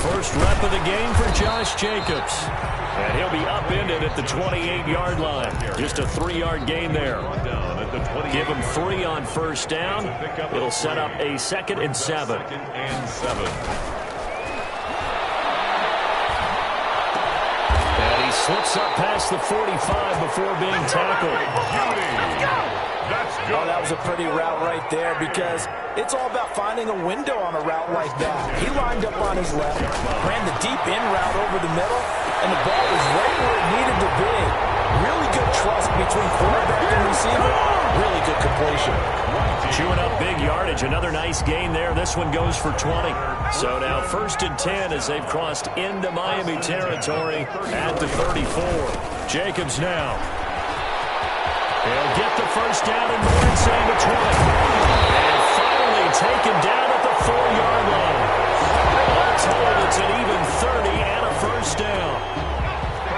First rep of the game for Josh Jacobs. And he'll be upended at the 28-yard line. Just a 3-yard gain there. Give him 3 on first down. It'll set up a 2nd and 7. And he slips up past the 45 before being tackled. Oh, that was a pretty route right there because it's all about finding a window on a route like that. He lined up on his left, ran the deep in route over the middle, and the ball was right where it needed to be. Really good trust between quarterback and receiver. Really good completion. Chewing up big yardage. Another nice gain there. This one goes for 20. So now 1st and 10 as they've crossed into Miami territory at the 34. Jacobs now. He'll get the first down and more inside the 20. And finally taken down at the 4-yard line. All told, it's an even 30 and a first down.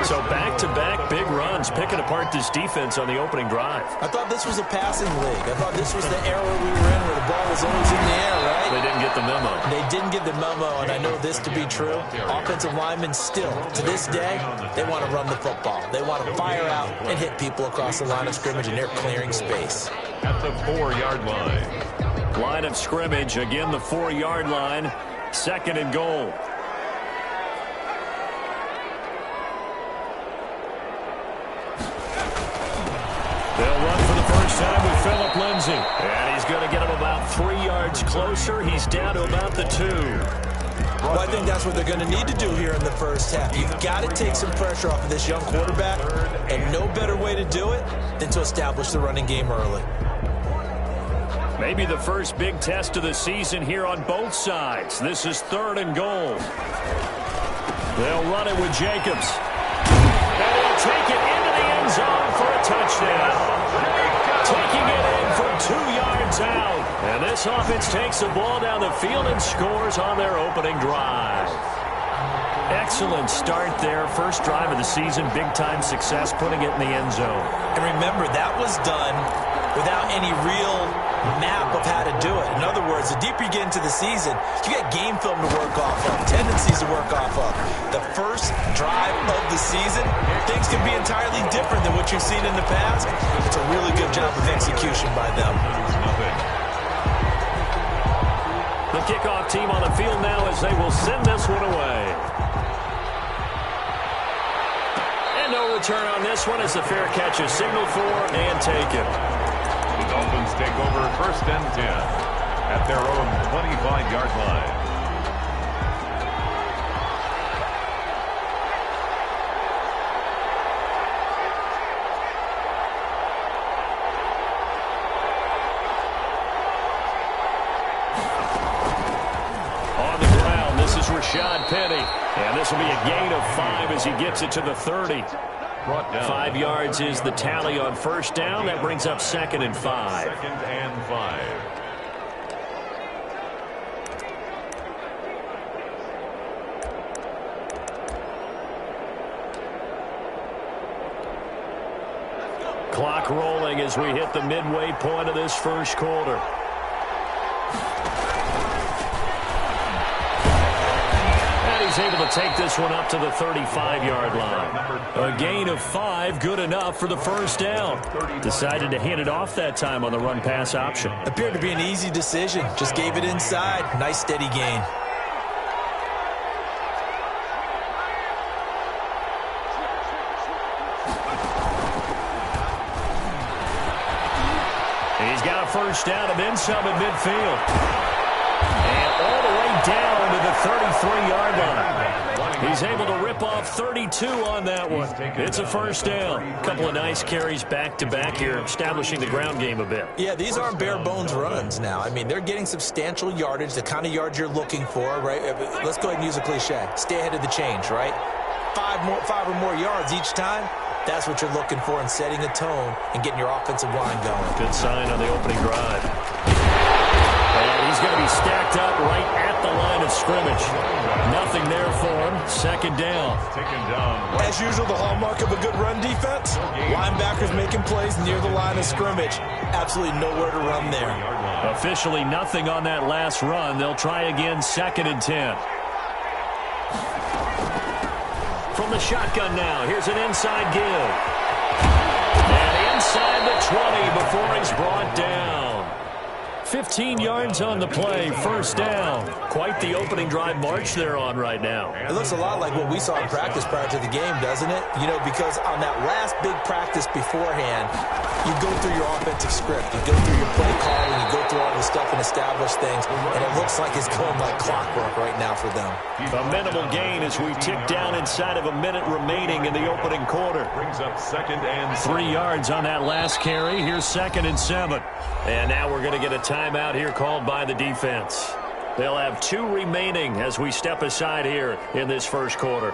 So back-to-back big runs, picking apart this defense on the opening drive. I thought this was a passing league. I thought this was the era we were in where the ball was always in the air, right? They didn't get the memo. They didn't get the memo, and I know this to be true. Offensive linemen still, to this day, they want to run the football. They want to fire out and hit people across the line of scrimmage, and they're clearing space. At the 4-yard line. Line of scrimmage, again the 4-yard line. 2nd and goal. They'll run for the first time with Phillip Lindsay. And he's going to get him about 3 yards closer. He's down to about the 2. Well, I think that's what they're going to need to do here in the first half. You've got to take some pressure off of this young quarterback, and no better way to do it than to establish the running game early. Maybe the first big test of the season here on both sides. This is 3rd and goal. They'll run it with Jacobs. And they'll take it into the end zone for a touchdown. Taking it in from 2 yards out. And this offense takes the ball down the field and scores on their opening drive. Excellent start there. First drive of the season. Big-time success putting it in the end zone. And remember, that was done without any real map of how to do it. In other words, the deeper you get into the season, you got game film to work off of, tendencies to work off of. The first drive of the season, things can be entirely different than what you've seen in the past. It's a really good job of execution by them. The kickoff team on the field now as they will send this one away. And no return on this one as the fair catch is signaled for and taken. The Dolphins take over 1st and 10 at their own 25-yard line. On the ground, this is Rashad Penny. And this will be a gain of 5 as he gets it to the 30. 5 yards is the tally on first down. That brings up 2nd and 5. 2nd and 5. Clock rolling as we hit the midway point of this first quarter. He's able to take this one up to the 35-yard line. A gain of 5, good enough for the first down. Decided to hand it off that time on the run-pass option. Appeared to be an easy decision. Just gave it inside. Nice, steady gain. He's got a first down and then some at midfield. And all the way down to the 33-yard line. He's able to rip off 32 on that one. It's a first down. A couple of nice carries back-to-back here, establishing the ground game a bit. Yeah, these aren't bare-bones runs now. I mean, they're getting substantial yardage, the kind of yards you're looking for, right? Let's go ahead and use a cliche. Stay ahead of the change, right? 5 or more yards each time. That's what you're looking for in setting a tone and getting your offensive line going. Good sign on the opening drive. And he's going to be stacked up right at the line of scrimmage. Nothing there for him. 2nd second down. Taken down. As usual, the hallmark of a good run defense, linebackers making plays near the line of scrimmage. Absolutely nowhere to run there. Officially nothing on that last run. They'll try again, 2nd and 10. From the shotgun now, here's an inside give. And inside the 20 before he's brought down. 15 yards on the play, first down. Quite the opening drive march they're on right now. It looks a lot like what we saw in practice prior to the game, doesn't it? You know, because on that last big practice beforehand, you go through your offensive script, you go through your play calling, you go through all the stuff and establish things, and it looks like it's going like clockwork right now for them. A minimal gain as we tick down inside of a minute remaining in the opening quarter. Brings up 2nd and 3 yards on that last carry. Here's 2nd and 7. And now we're going to get a timeout here called by the defense. They'll have 2 remaining as we step aside here in this first quarter.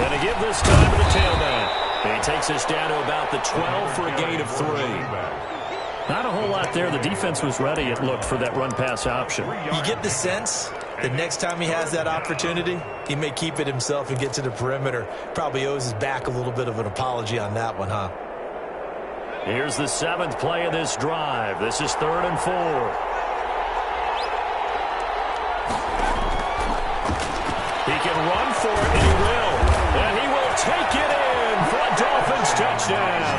And to give this time to the tailback. He takes us down to about the 12 for a gain of 3. Not a whole lot there. The defense was ready, it looked, for that run-pass option. You get the sense that next time he has that opportunity, he may keep it himself and get to the perimeter. Probably owes his back a little bit of an apology on that one, huh? Here's the 7th play of this drive. This is 3rd and 4. He can run for it, and he will. And he will take it in for a Dolphins touchdown.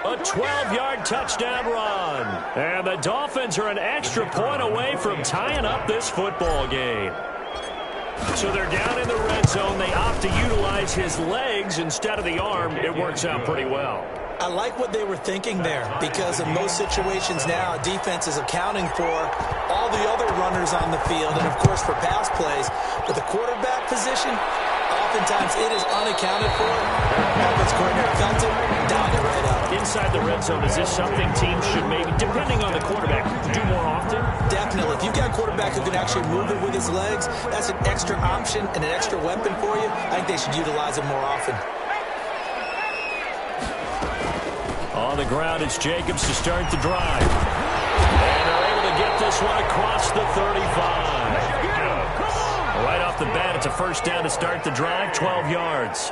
A 12-yard touchdown run. And the Dolphins are an extra point away from tying up this football game. So they're down in the red zone. They opt to utilize his legs instead of the arm. It works out pretty well. I like what they were thinking there, because in most situations now, defense is accounting for all the other runners on the field and, of course, for pass plays. But the quarterback position, oftentimes it is unaccounted for. Offense coordinator felt it, dialed it right up. Inside the red zone, is this something teams should maybe, depending on the quarterback, do more often? Definitely. If you've got a quarterback who can actually move it with his legs, that's an extra option and an extra weapon for you. I think they should utilize it more often. On the ground, it's Jacobs to start the drive. And they're able to get this one across the 35. Right off the bat, it's a first down to start the drive, 12 yards.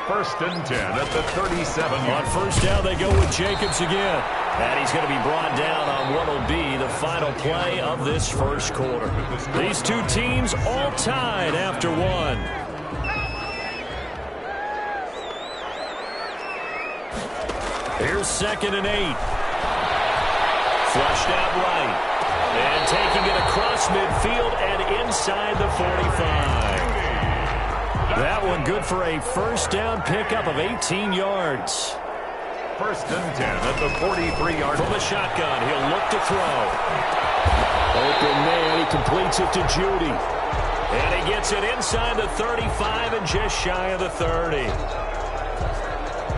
1st and 10 at the 37. On first down, they go with Jacobs again. And he's going to be brought down on what will be the final play of this first quarter. These two teams all tied after one. Here's 2nd and 8. Flushed out right. And taking it across midfield and inside the 45. That one good for a first down pickup of 18 yards. 1st and 10 at the 43-yard. From the shotgun, he'll look to throw. Open man, he completes it to Judy. And he gets it inside the 35 and just shy of the 30.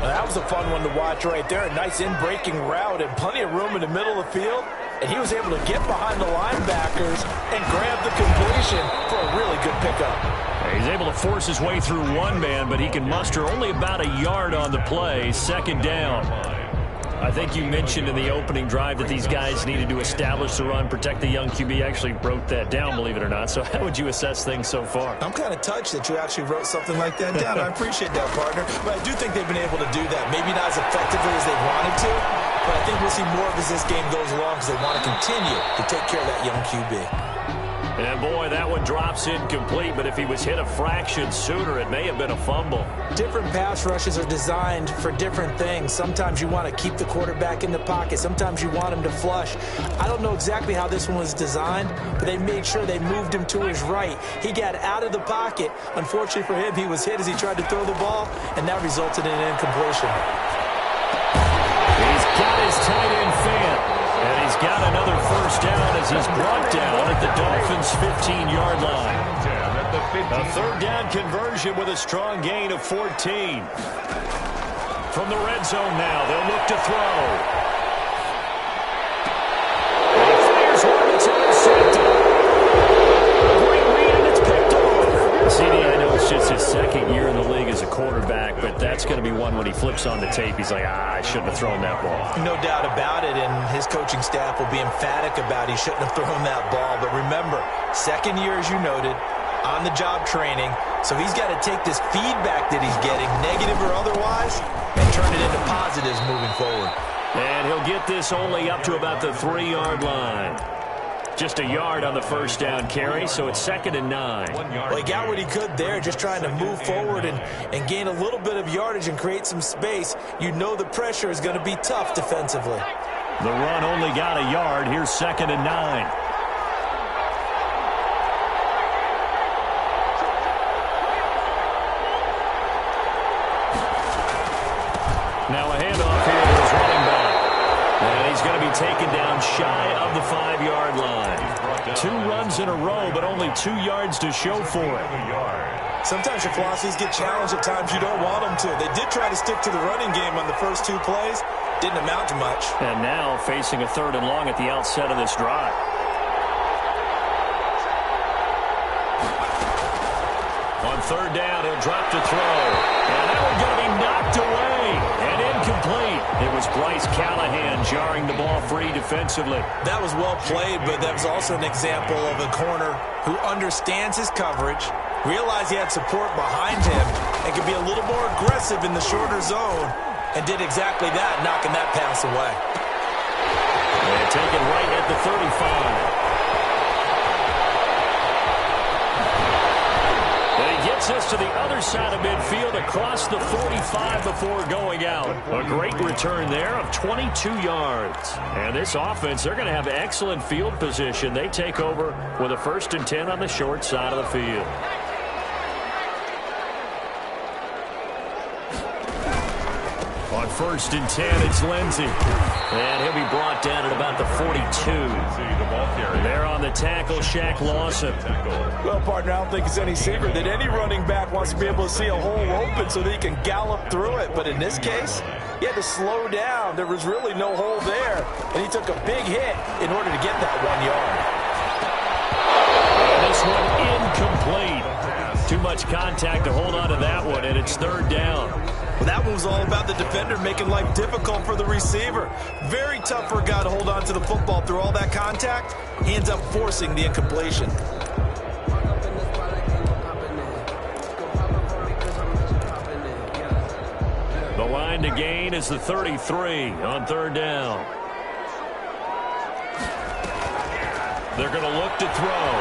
That was a fun one to watch right there. A nice in-breaking route and plenty of room in the middle of the field. And he was able to get behind the linebackers and grab the completion for a really good pickup. He's able to force his way through one man, but he can muster only about a yard on the play. 2nd down. I think you mentioned in the opening drive that these guys needed to establish the run, protect the young QB. Actually wrote that down, believe it or not. So how would you assess things so far? I'm kind of touched that you actually wrote something like that down. I appreciate that, partner. But I do think they've been able to do that. Maybe not as effectively as they wanted to, but I think we'll see more of as this game goes along because they want to continue to take care of that young QB. And, boy, that one drops incomplete, but if he was hit a fraction sooner, it may have been a fumble. Different pass rushes are designed for different things. Sometimes you want to keep the quarterback in the pocket. Sometimes you want him to flush. I don't know exactly how this one was designed, but they made sure they moved him to his right. He got out of the pocket. Unfortunately for him, he was hit as he tried to throw the ball, and that resulted in an incompletion. He's got his tight end fan. And he's got another first down as he's brought down at the Dolphins' 15-yard line. A 3rd down conversion with a strong gain of 14. From the red zone now, they'll look to throw. He fires one that's intercepted. A great read, and it's picked off. CD, I know it's just his 2nd flips on the tape, he's like, I shouldn't have thrown that ball. No doubt about it, and his coaching staff will be emphatic about he shouldn't have thrown that ball. But remember, second year, as you noted, on-the-job training, so he's got to take this feedback that he's getting, negative or otherwise, and turn it into positives moving forward. And he'll get this only up to about the 3-yard line. Just a yard on the first down carry, so it's 2nd and 9. Well, he got what he could there, just trying to move forward and gain a little bit of yardage and create some space. You know the pressure is going to be tough defensively. The run only got a yard. Here's 2nd and 9. Now a handoff here to his running back. And he's going to be taken down shy of the 5-yard line. 2 runs in a row, but only 2 yards to show for it. Sometimes your philosophies get challenged at times you don't want them to. They did try to stick to the running game on the first 2 plays. Didn't amount to much. And now facing a 3rd and long at the outset of this drive. On 3rd down, he'll drop to throw. And that one's going to be knocked away and incomplete. It was Bryce Callahan jarring the ball free defensively. That was well played, but that was also an example of a corner who understands his coverage, realized he had support behind him, and could be a little more aggressive in the shorter zone, and did exactly that, knocking that pass away. And taken right at the 35. He gets us to the other side of midfield across the 45 before going out. A great return there of 22 yards. And this offense, they're going to have excellent field position. They take over with a 1st and 10 on the short side of the field. On 1st and 10, it's Lindsey. And he'll be brought down at about the 42. There on the tackle, Shaq Lawson. Well, partner, I don't think it's any secret that any running back wants to be able to see a hole open so that he can gallop through it. But in this case, he had to slow down. There was really no hole there. And he took a big hit in order to get that 1 yard. And this one incomplete. Too much contact to hold on to that one, and it's 3rd down. Well, that one was all about the defender making life difficult for the receiver. Very tough for a guy to hold on to the football through all that contact. He ends up forcing the incompletion. The line to gain is the 33 on 3rd down. They're going to look to throw.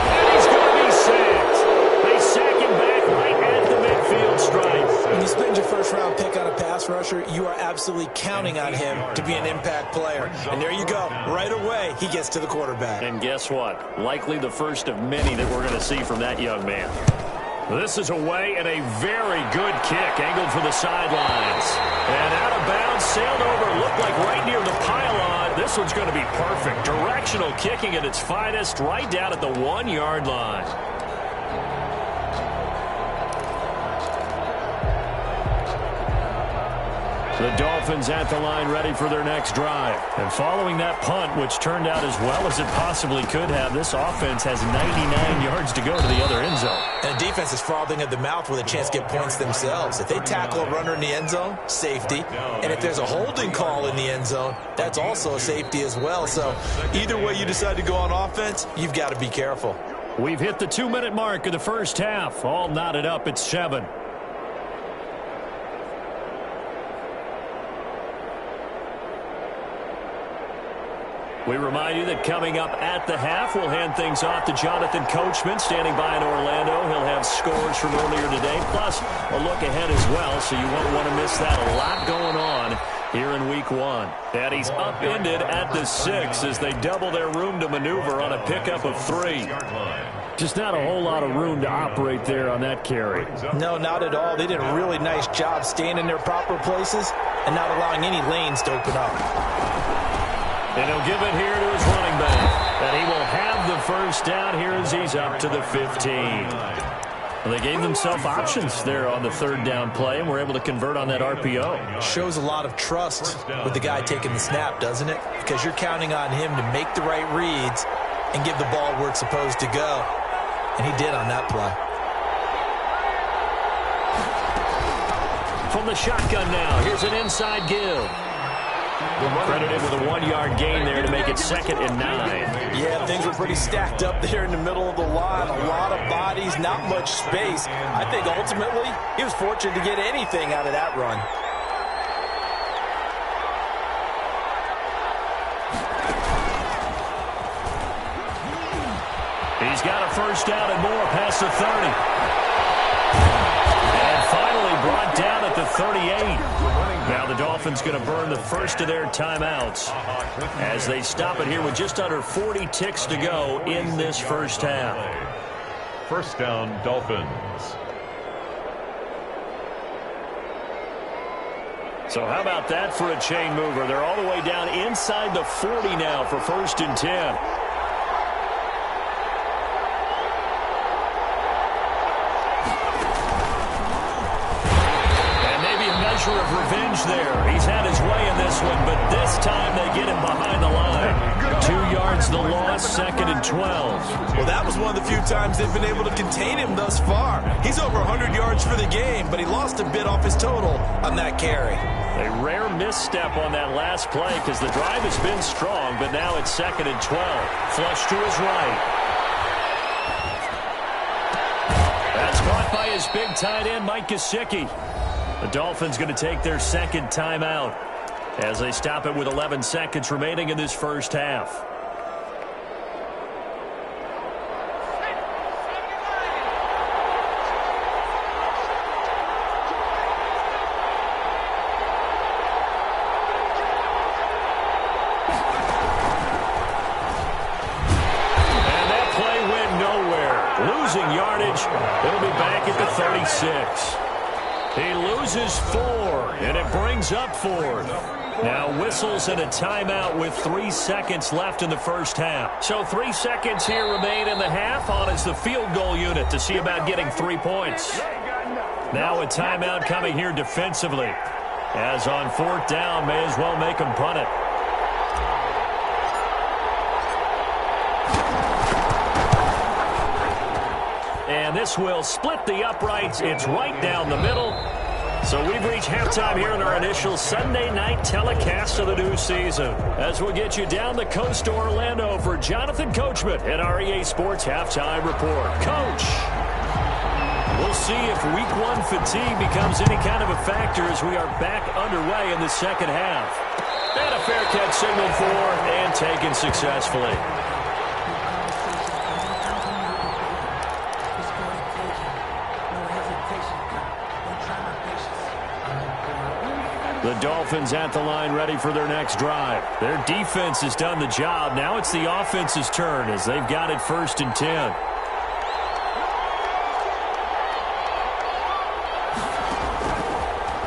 And he's going to be sacked. They sack him back right at the midfield stripe. When you spend your 1st-round pick on a pass rusher, you are absolutely counting on him to be an impact player. And there you go. Right away, he gets to the quarterback. And guess what? Likely the first of many that we're going to see from that young man. This is away and a very good kick, angled for the sidelines. And out of bounds, sailed over, looked like right near the pylon. This one's going to be perfect. Directional kicking at its finest, right down at the 1-yard line. The Dolphins at the line ready for their next drive. And following that punt, which turned out as well as it possibly could have, this offense has 99 yards to go to the other end zone. And the defense is frothing at the mouth with a chance to get points themselves. If they tackle a runner in the end zone, safety. And if there's a holding call in the end zone, that's also a safety as well. So either way you decide to go on offense, you've got to be careful. We've hit the 2-minute mark of the first half. All knotted up at 7. We remind you that coming up at the half, we'll hand things off to Jonathan Coachman, standing by in Orlando. He'll have scores from earlier today, plus a look ahead as well, so you won't want to miss that. A lot going on here in Week 1. And he's upended at the 6 as they double their room to maneuver on a pickup of 3. Just not a whole lot of room to operate there on that carry. No, not at all. They did a really nice job staying in their proper places and not allowing any lanes to open up. And he'll give it here to his running back. And he will have the first down here as he's up to the 15. Well, they gave themselves options there on the 3rd down play, and were able to convert on that RPO. Shows a lot of trust with the guy taking the snap, doesn't it? Because you're counting on him to make the right reads and give the ball where it's supposed to go. And he did on that play. From the shotgun now, here's an inside give. Credited with a 1-yard gain there to make it 2nd and 9. Yeah, things were pretty stacked up there in the middle of the line. A lot of bodies, not much space. I think ultimately he was fortunate to get anything out of that run. He's got a first down and more past the 30. And finally brought down at the 38. Now the Dolphins going to burn the first of their timeouts as they stop it here with just under 40 ticks to go in this first half. First down, Dolphins. So how about that for a chain mover? They're all the way down inside the 40 now for 1st and 10. Of revenge there. He's had his way in this one, but this time they get him behind the line. 2 yards the loss, 2nd and 12. Well, that was one of the few times they've been able to contain him thus far. He's over 100 yards for the game, but he lost a bit off his total on that carry. A rare misstep on that last play because the drive has been strong, but now it's 2nd and 12. Flush to his right. That's caught by his big tight end, Mike Gesicki. The Dolphins going to take their 2nd timeout as they stop it with 11 seconds remaining in this first half. And that play went nowhere. Losing yardage. It'll be back at the 36. He loses 4, and it brings up 4th. Now whistles and a timeout with 3 seconds left in the first half. So 3 seconds here remain in the half on as the field goal unit to see about getting 3 points. Now a timeout coming here defensively. As on 4th down, may as well make them punt it. And this will split the uprights. It's right down the middle. So we've reached halftime here in our initial Sunday night telecast of the new season. As we'll get you down the coast to Orlando for Jonathan Coachman at our EA Sports Halftime Report. Coach, we'll see if Week 1 fatigue becomes any kind of a factor as we are back underway in the second half. And a fair catch signaled for and taken successfully. The Dolphins at the line ready for their next drive. Their defense has done the job. Now it's the offense's turn as they've got it 1st and 10.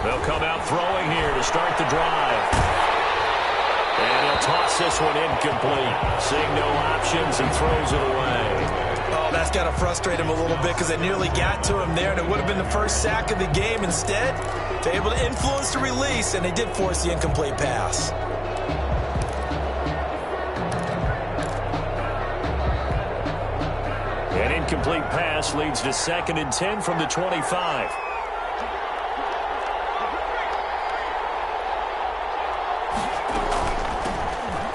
They'll come out throwing here to start the drive. And he'll toss this one incomplete. Seeing no options and throws it away. Oh, that's got to frustrate him a little bit because they nearly got to him there, and it would have been the first sack of the game. Instead, they're able to influence the release, and they did force the incomplete pass. An incomplete pass leads to 2nd and 10 from the 25.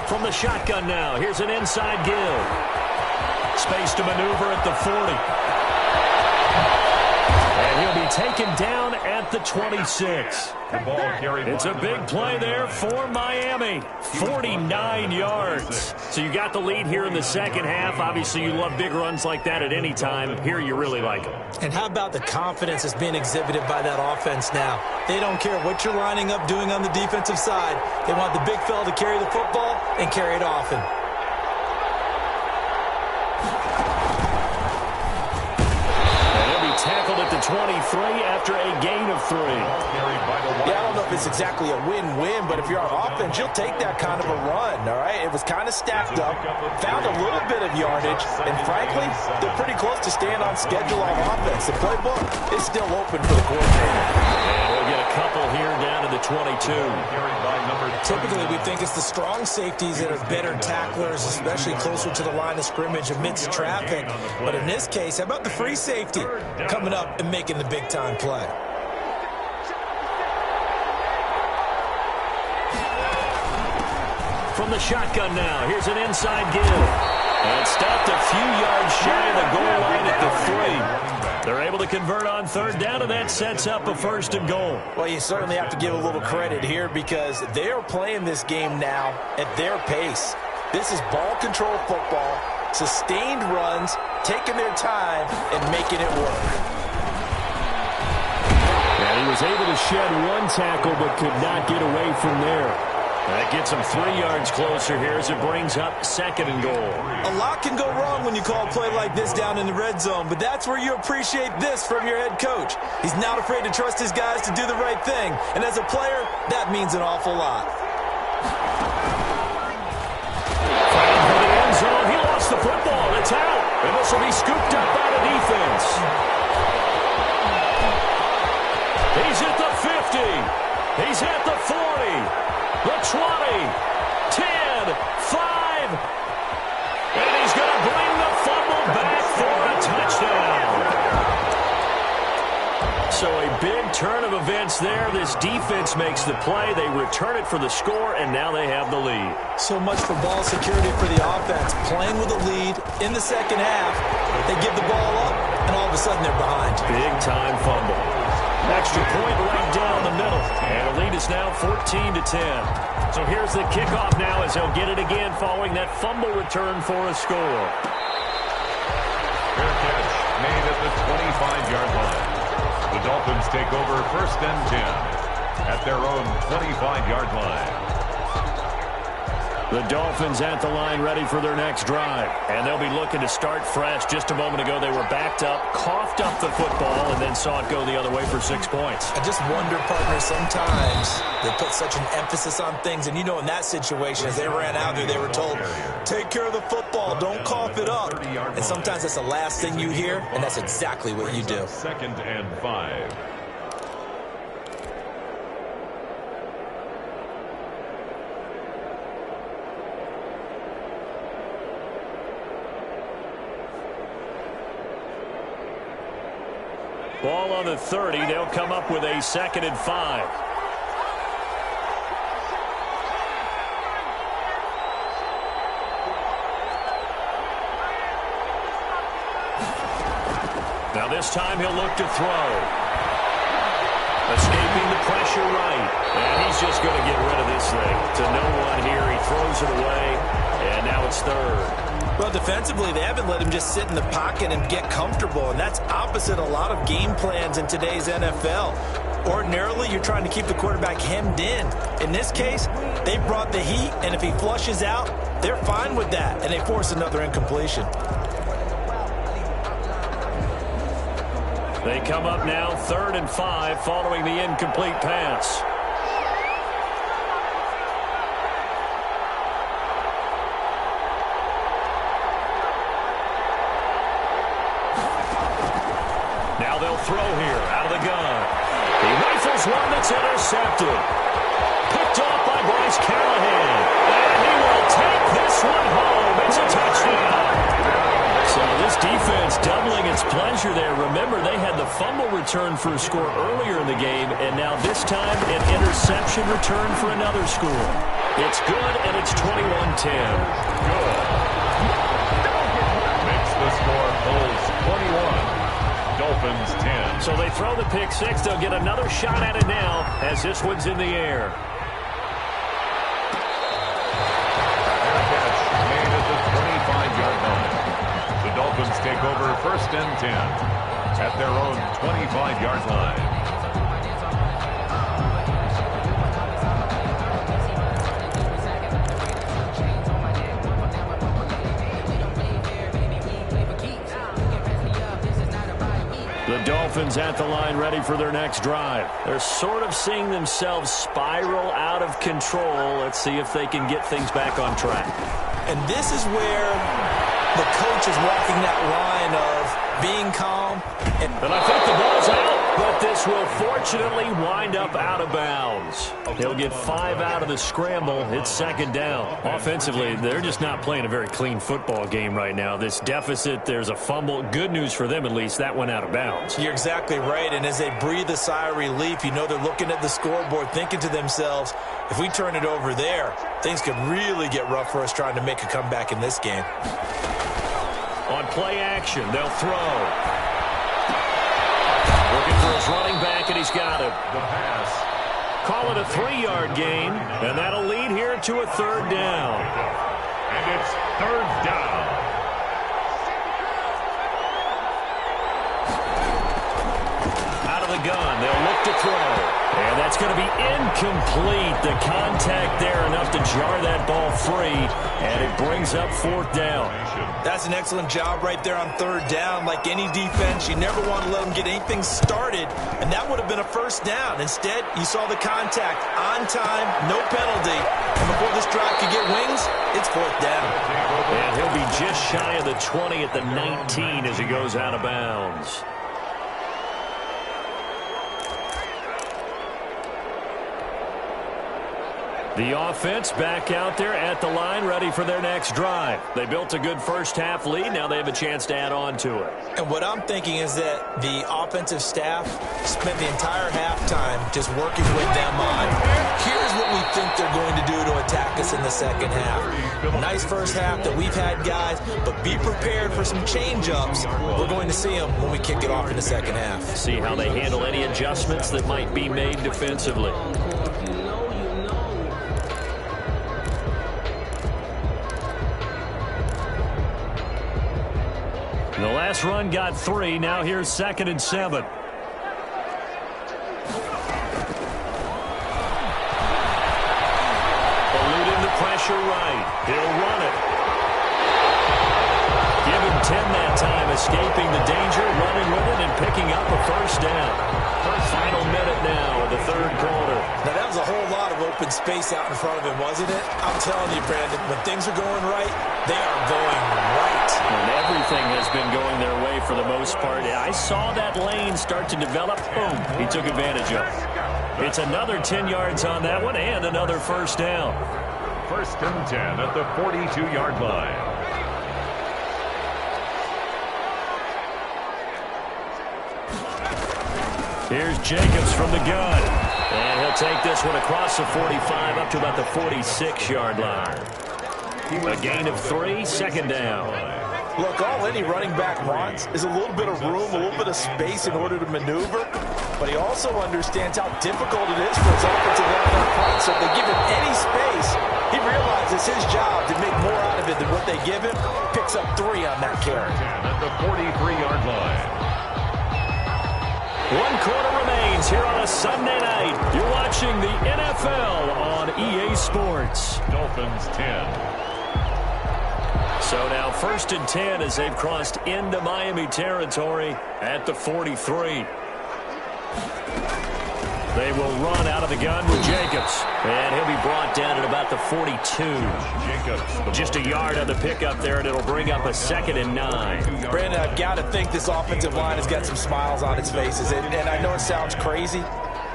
From the shotgun now, here's an inside give. Space to maneuver at the 40. And he'll be taken down at the 26. It's a big play there for Miami. 49 yards. So you got the lead here in the second half. Obviously, you love big runs like that at any time. Here, you really like them. And how about the confidence that's being exhibited by that offense now? They don't care what you're lining up doing on the defensive side. They want the big fella to carry the football and carry it often. Tackled at the 23 after a gain of 3. Yeah, I don't know if it's exactly a win-win, but if you're on offense, you'll take that kind of a run, all right? It was kind of stacked up, found a little bit of yardage, and frankly, they're pretty close to staying on schedule on offense. The playbook is still open for the coordinator. And we'll get a couple here down to the 22. Typically, we think it's the strong safeties that are better tacklers, especially closer to the line of scrimmage amidst traffic. But in this case, how about the free safety coming up and making the big-time play? from the shotgun now. Here's an inside give. And stopped a few yards shy of the goal line at the 3. They're able to convert on third down, and that sets up a 1st and goal. Well, you certainly have to give a little credit here because they are playing this game now at their pace. This is ball control football, sustained runs, taking their time, and making it work. And he was able to shed one tackle but could not get away from there. That gets him 3 yards closer here as it brings up 2nd and goal. A lot can go wrong when you call a play like this down in the red zone, but that's where you appreciate this from your head coach. He's not afraid to trust his guys to do the right thing, and as a player, that means an awful lot. Fighting for the end zone. He lost the football. It's out, and this will be scooped up by the defense. He's at the 50. He's at the 40. The 20, 10, 5, and he's going to bring the fumble back for a touchdown. So a big turn of events there. This defense makes the play. They return it for the score, and now they have the lead. So much for ball security for the offense. Playing with a lead in the second half, they give the ball up, and all of a sudden they're behind. Big-time fumble. Extra point right down the middle. And the lead is now 14-10. So here's the kickoff now as he'll get it again following that fumble return for a score. Fair catch made at the 25-yard line. The Dolphins take over 1st and 10 at their own 25-yard line. The Dolphins at the line ready for their next drive. And they'll be looking to start fresh. Just a moment ago, they were backed up, coughed up the football, and then saw it go the other way for 6 points. I just wonder, partner, sometimes they put such an emphasis on things. And you know in that situation, as they ran out there, they were told, take care of the football, don't cough it up. And sometimes that's the last thing you hear, and that's exactly what you do. 2nd and 5. Ball on the 30. They'll come up with a 2nd and 5. Now this time he'll look to throw. Escaping the pressure right. And he's just going to get rid of this thing. To no one here. He throws it away. And now it's 3rd. Well, defensively, they haven't let him just sit in the pocket and get comfortable, and that's opposite a lot of game plans in today's NFL. Ordinarily, you're trying to keep the quarterback hemmed in. In this case, they brought the heat, and if he flushes out, they're fine with that, and they force another incompletion. They come up now 3rd and 5 following the incomplete pass. Now they'll throw here out of the gun. He rifles one that's intercepted. Picked off by Bryce Callahan. And he will take this one home. It's a touchdown. So this defense doubling its pleasure there. Remember, they had the fumble return for a score earlier in the game, and now this time an interception return for another score. It's good, and it's 21-10. Good. Makes the score Bulls 21. Dolphins 10. So they throw the pick six. They'll get another shot at it now as this one's in the air. Catch made at the 25-yard line. The Dolphins take over 1st and 10 at their own 25-yard line. The Dolphins at the line ready for their next drive. They're sort of seeing themselves spiral out of control. Let's see if they can get things back on track. And this is where the coach is walking that line of being calm. And I think the ball's out, but this will fortunately wind up out of bounds. He'll get 5 out of the scramble. It's second down. Offensively, they're just not playing a very clean football game right now. This deficit, there's a fumble. Good news for them, at least. That went out of bounds. You're exactly right, and as they breathe a sigh of relief, you know they're looking at the scoreboard thinking to themselves, if we turn it over there, things could really get rough for us trying to make a comeback in this game. On play action, they'll throw. Looking for his running back, and he's got it. The pass. Call it a 3-yard gain, and that'll lead here to a third down. And it's third down. Out of the gun, they'll look to throw. And that's going to be incomplete. The contact there enough to jar that ball free, and it brings up fourth down. That's an excellent job right there on third down. Like any defense, you never want to let them get anything started, and that would have been a first down. Instead, you saw the contact on time, no penalty, and before this drive could get wings, it's fourth down. And he'll be just shy of the 20 at the 19 as he goes out of bounds. The offense back out there at the line, ready for their next drive. They built a good first-half lead. Now they have a chance to add on to it. And what I'm thinking is that the offensive staff spent the entire halftime just working with them on, here's what we think they're going to do to attack us in the second half. Nice first half that we've had, guys, but be prepared for some change-ups. We're going to see them when we kick it off in the second half. See how they handle any adjustments that might be made defensively. The last run got 3. Now here's 2nd and 7. Eluding the pressure right. He'll run it. Give him 10 that time, escaping the danger, running with it, and picking up a first down. Final minute now of the third quarter. Now, that was a whole lot of open space out in front of him, wasn't it? I'm telling you, Brandon, when things are going right, they are going right. And everything has been going their way for the most part. I saw that lane start to develop. Boom. He took advantage of it. It's another 10 yards on that one and another first down. 1st and 10 at the 42-yard line. Here's Jacobs from the gun. And he'll take this one across the 45 up to about the 46-yard line. A gain of 3, second down. Look, all any running back wants is a little bit of room, a little bit of space in order to maneuver, but he also understands how difficult it is for his offensive line up front. So if they give him any space, he realizes his job to make more out of it than what they give him. Picks up 3 on that carry. At the 43-yard line. 1 quarter remains here on a Sunday night. You're watching the NFL on EA Sports. Dolphins 10. So now 1st and 10 as they've crossed into Miami territory at the 43. They will run out of the gun with Jacobs. And he'll be brought down at about the 42. Jacobs. Just a yard on the pickup there, and it'll bring up a 2nd and 9. Brandon, I've got to think this offensive line has got some smiles on its faces. And I know it sounds crazy,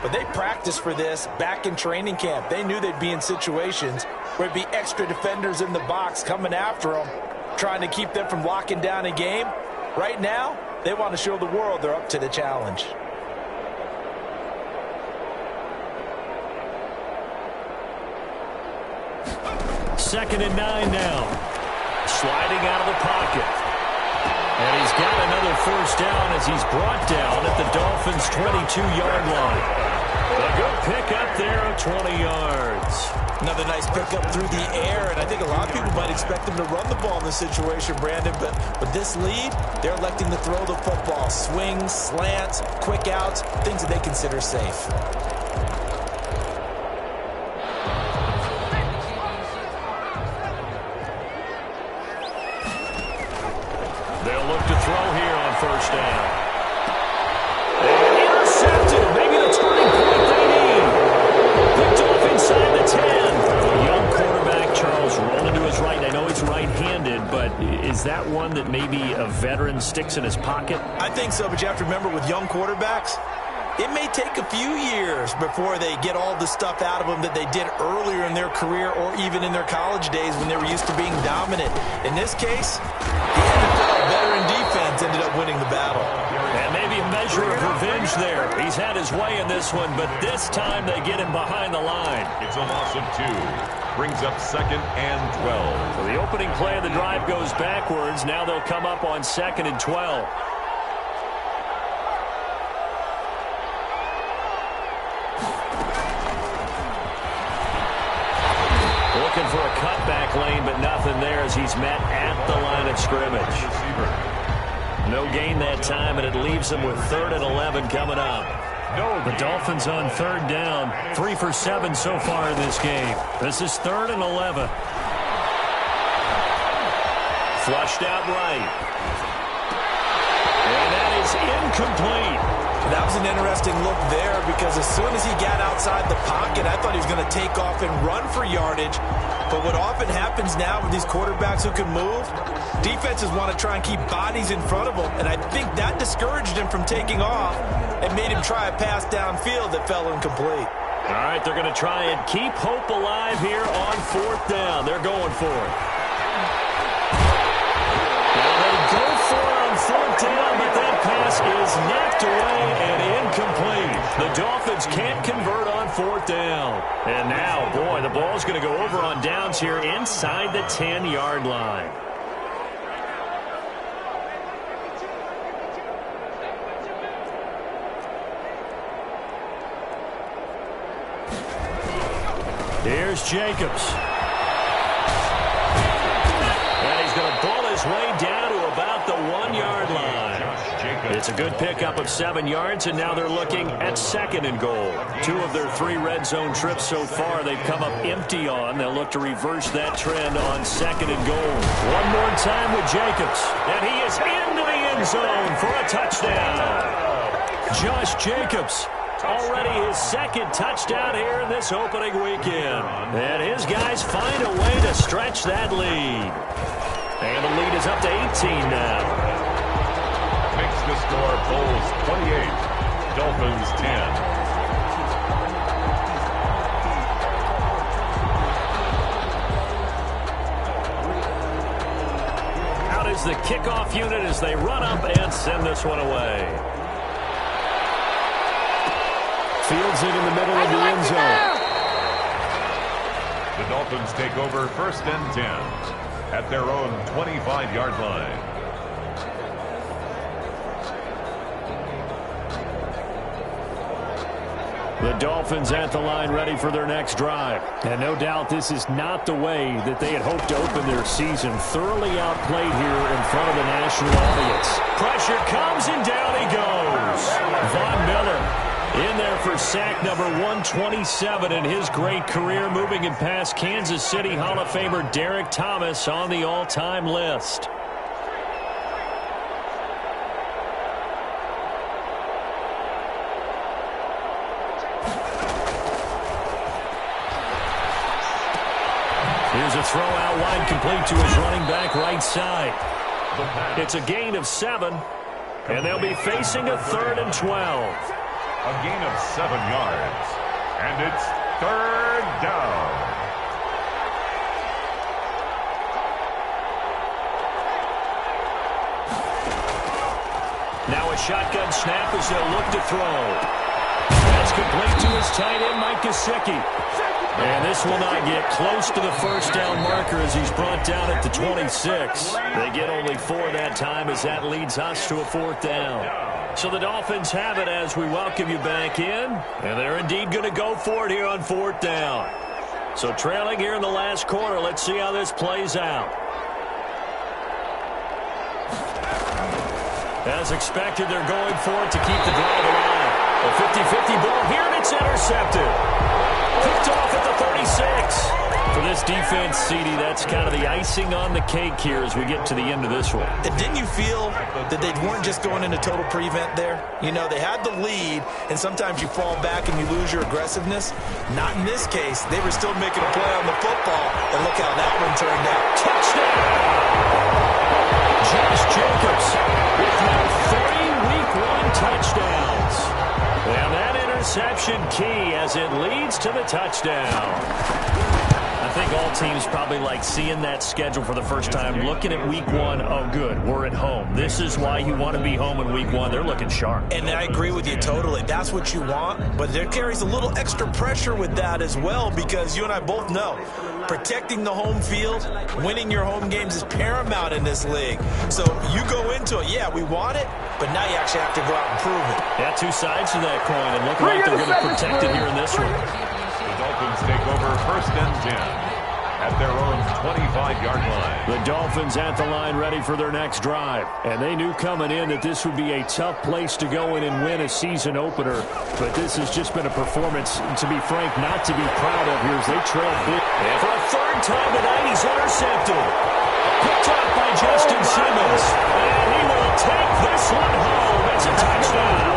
but they practiced for this back in training camp. They knew they'd be in situations where it'd be extra defenders in the box coming after them, trying to keep them from locking down a game. Right now, they want to show the world they're up to the challenge. Second and 9 now. Sliding out of the pocket. And he's got another first down as he's brought down at the Dolphins' 22-yard line. A good pickup there of 20 yards. Another nice pickup through the air, and I think a lot of people might expect them to run the ball in this situation, Brandon, but with this lead, they're electing to throw the football. Swings, slants, quick outs, things that they consider safe. They'll look to throw here on first down. And intercepted. Maybe the turning point they need. Picked off inside the 10. A young quarterback, Charles, rolling to his right. I know he's right-handed, but is that one that maybe a veteran sticks in his pocket? I think so, but you have to remember with young quarterbacks, it may take a few years before they get all the stuff out of them that they did earlier in their career or even in their college days when they were used to being dominant. In this case, the NFL veteran defense ended up winning the battle. And maybe a measure of revenge there. He's had his way in this one, but this time they get him behind the line. It's a loss of 2. Brings up 2nd and 12. So the opening play of the drive goes backwards. Now they'll come up on 2nd and 12. Looking for a cutback lane, but nothing there as he's met at the line of scrimmage. No gain that time, and it leaves him with 3rd and 11 coming up. The Dolphins on 3rd down. 3 for 7 so far in this game. This is 3rd and 11. Flushed out right. And that is incomplete. That was an interesting look there because as soon as he got outside the pocket, I thought he was going to take off and run for yardage. But what often happens now with these quarterbacks who can move, defenses want to try and keep bodies in front of them, and I think that discouraged him from taking off and made him try a pass downfield that fell incomplete. All right, they're going to try and keep hope alive here on 4th down. They're going for it. Now they go for it on 4th down, but that pass is knocked away and incomplete. The Dolphins can't convert on 4th down. And now, boy, the ball's going to go over on downs here inside the 10-yard line. Here's Jacobs. And he's going to ball his way down to about the 1-yard line. It's a good pickup of 7 yards, and now they're looking at 2nd and goal. 2 of their 3 red zone trips so far they've come up empty on. They'll look to reverse that trend on 2nd and goal. One more time with Jacobs, and he is into the end zone for a touchdown. Josh Jacobs. Already his 2nd touchdown here in this opening weekend. And his guys find a way to stretch that lead. And the lead is up to 18 now. Makes the score Bulls 28, Dolphins 10. Out is the kickoff unit as they run up and send this one away. Fields it in the middle of the end zone. The Dolphins take over 1st and 10 at their own 25-yard line. The Dolphins at the line ready for their next drive. And no doubt this is not the way that they had hoped to open their season. Thoroughly outplayed here in front of the national audience. Pressure comes and down he goes. Von Miller in there for sack number 127 in his great career, moving it past Kansas City Hall of Famer Derek Thomas on the all-time list. Here's a throw out wide, complete to his running back right side. It's a gain of 7, and they'll be facing a 3rd and 12. A gain of 7 yards. And it's 3rd down. Now a shotgun snap as they'll look to throw. That's complete to his tight end, Mike Gesicki. And this will not get close to the 1st down marker as he's brought down at the 26. They get only 4 that time as that leads us to a 4th down. So the Dolphins have it as we welcome you back in. And they're indeed going to go for it here on 4th down. So trailing here in the last quarter, let's see how this plays out. As expected, they're going for it to keep the drive alive. A 50-50 ball here, and it's intercepted. Picked off at the 36. For this defense, CD, that's kind of the icing on the cake here as we get to the end of this one. And didn't you feel that they weren't just going into total prevent there? You know, they had the lead, and sometimes you fall back and you lose your aggressiveness. Not in this case. They were still making a play on the football, and look how that one turned out. Touchdown! Josh Jacobs with now 3 Week 1 touchdowns. And that interception key as it leads to the touchdown. I think all teams probably like seeing that schedule for the first time, looking at Week 1, oh, good, we're at home. This is why you want to be home in Week 1. They're looking sharp. And I agree with you totally. That's what you want, but there carries a little extra pressure with that as well because you and I both know protecting the home field, winning your home games is paramount in this league. So you go into it, yeah, we want it, but now you actually have to go out and prove it. Yeah, two sides to that coin, and looking like they're going to protect it here in this one. The Dolphins take over 1st and 10 at their own 25-yard line. The Dolphins at the line ready for their next drive. And they knew coming in that this would be a tough place to go in and win a season opener. But this has just been a performance, to be frank, not to be proud of here as they trail big. And for a 3rd time tonight, he's intercepted. Picked up by Justin Simmons. And he will take this one home. It's a touchdown.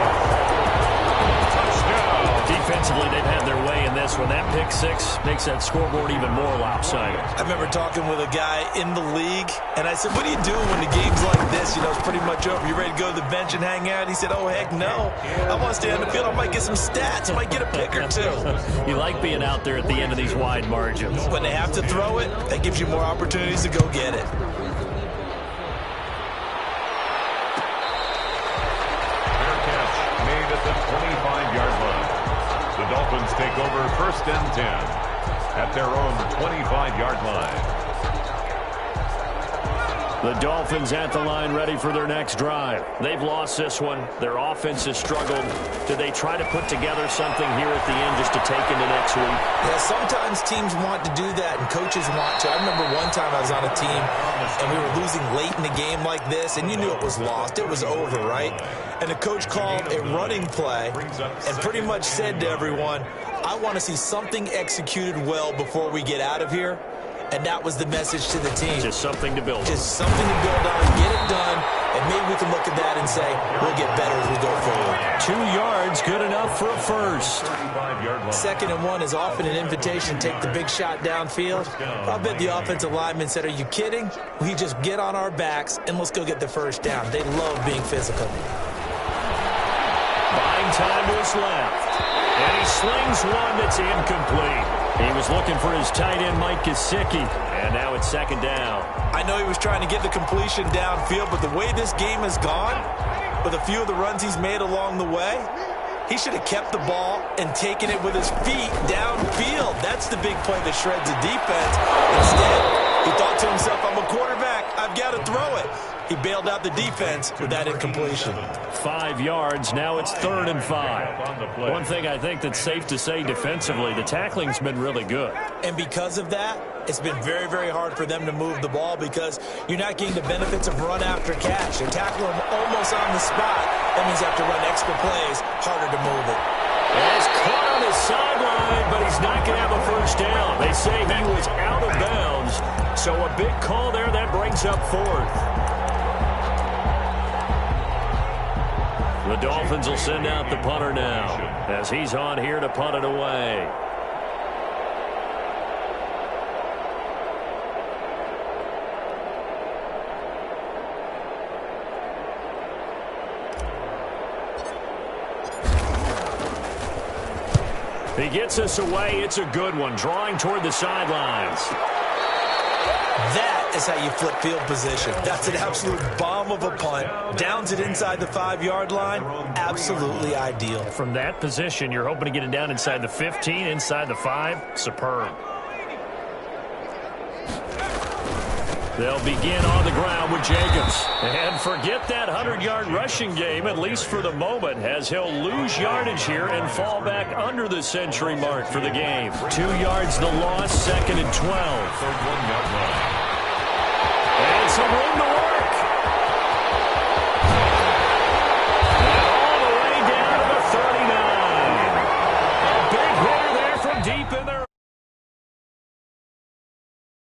Defensively, they've had their way in this one. That pick 6 makes that scoreboard even more lopsided. I remember talking with a guy in the league, and I said, what do you do when the game's like this? You know, it's pretty much over. You ready to go to the bench and hang out? He said, oh, heck no. I want to stay on the field. I might get some stats. I might get a pick or 2. You like being out there at the end of these wide margins. When they have to throw it, that gives you more opportunities to go get it. Fair catch made at the 25-yard line. The Dolphins take over 1st and 10 at their own 25-yard line. The Dolphins at the line ready for their next drive. They've lost this one. Their offense has struggled. Do they try to put together something here at the end just to take into next week? Yeah, sometimes teams want to do that and coaches want to. I remember one time I was on a team and we were losing late in the game like this and you knew it was lost. It was over, right? And the coach called a running play and pretty much said to everyone, I want to see something executed well before we get out of here. And that was the message to the team. Just something to build on. Just something to build on, get it done, and maybe we can look at that and say, we'll get better as we go forward. 2 yards, good enough for a first. 2nd and 1 is often an invitation to take the big shot downfield. I bet the offensive lineman said, are you kidding? We just get on our backs and let's go get the first down. They love being physical. Buying time was left. And he slings one that's incomplete. He was looking for his tight end, Mike Gesicki. And now it's 2nd down. I know he was trying to get the completion downfield, but the way this game has gone, with a few of the runs he's made along the way, he should have kept the ball and taken it with his feet downfield. That's the big play that shreds the defense. Instead, he thought to himself, I'm a quarterback. I've got to throw it. He bailed out the defense with that incompletion. 5 yards. Now it's 3rd and 5. One thing I think that's safe to say defensively, the tackling's been really good. And because of that, it's been very, very hard for them to move the ball because you're not getting the benefits of run after catch. They tackle him almost on the spot. That means you have to run extra plays, harder to move it. And he's caught on his sideline, but he's not going to have a first down. They say he was out of bounds. So a big call there that brings up 4th. The Dolphins will send out the punter now as he's on here to punt it away. He gets us away. It's a good one, drawing toward the sidelines. That is how you flip field position. That's an absolute bomb of a punt. Downs it inside the 5-yard line. Absolutely ideal. From that position, you're hoping to get it down inside the 15, inside the 5. Superb. They'll begin on the ground with Jacobs. And forget that 100-yard rushing game, at least for the moment, as he'll lose yardage here and fall back under the century mark for the game. 2 yards the loss, 2nd and 12. Third 1-yard line. And some room to work